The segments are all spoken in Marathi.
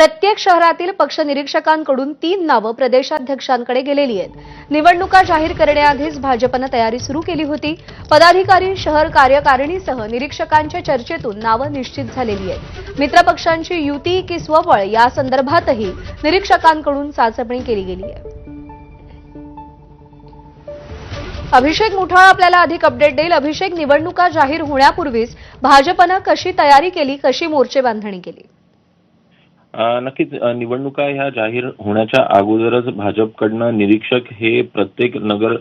प्रत्येक शहरातील पक्ष निरीक्षकांकडून 3 नावं प्रदेशाध्यक्षांकडे गेलेली आहेत। निवडणुका जाहीर करण्याआधीच भाजपनं तयारी सुरू केली होती। पदाधिकारी, शहर कार्यकारिणीसह निरीक्षकांच्या चर्चेतून नावं निश्चित झालेली आहेत। मित्रपक्षांची युती की स्वबळ या संदर्भातही निरीक्षकांकडून चाचपणी केली गेली आहे। अभिषेक मुठाळ आपल्याला अधिक अपडेट देईल। अभिषेक, निवडणुका जाहीर होण्यापूर्वीच भाजपनं कशी तयारी केली, कशी मोर्चे बांधणी केली? नक्कीच निवडणुका ह्या जाहीर होण्याच्या अगोदरच भाजपकडनं निरीक्षक हे प्रत्येक नगर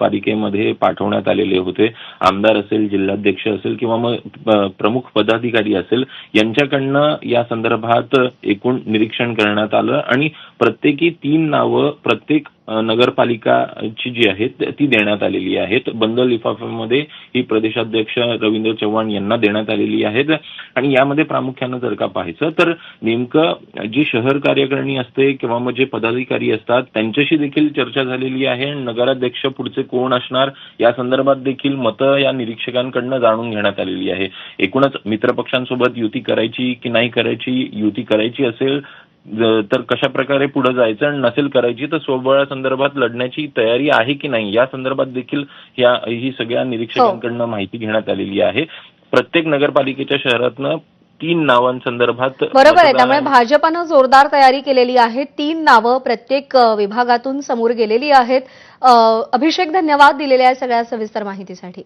पालिकेमध्ये पाठवण्यात आलेले होते। आमदार असेल, जिल्हाध्यक्ष असेल किंवा मग प्रमुख पदाधिकारी असेल यांच्याकडनं या संदर्भात एकूण निरीक्षण करण्यात आलं आणि प्रत्येकी 3 नावं प्रत्येक नगरपालिकाची जी आहेत ती देण्यात आलेली आहेत। बंद लिफाफ्यामध्ये ही प्रदेशाध्यक्ष रवींद्र चव्हाण यांना देण्यात आलेली आहेत आणि यामध्ये प्रामुख्यानं जर का पाहायचं तर नेमकं जी शहर कार्यकारिणी असते किंवा मग जे पदाधिकारी असतात त्यांच्याशी देखील चर्चा झालेली आहे। नगराध्यक्ष पुढचे कोण असणार या संदर्भात देखील मतं या निरीक्षकांकडनं जाणून घेण्यात आलेली आहे। एकूणच मित्रपक्षांसोबत युती करायची की नाही करायची, युती करायची असेल तर कशा प्रकारे पुढे जायचं आणि नसेल करायची तर स्वबळासंदर्भात लढण्याची तयारी आहे की नाही या संदर्भात देखील ही सगळ्या निरीक्षकांकडनं माहिती घेण्यात आलेली आहे। प्रत्येक नगरपालिकेच्या शहरातनं 3 नावांसंदर्भात बरोबर आहे। त्यामुळे भाजपनं जोरदार तयारी केलेली आहे। 3 नावं प्रत्येक विभागातून समोर गेलेली आहेत। अभिषेक, धन्यवाद दिलेल्या सगळ्या सविस्तर माहितीसाठी।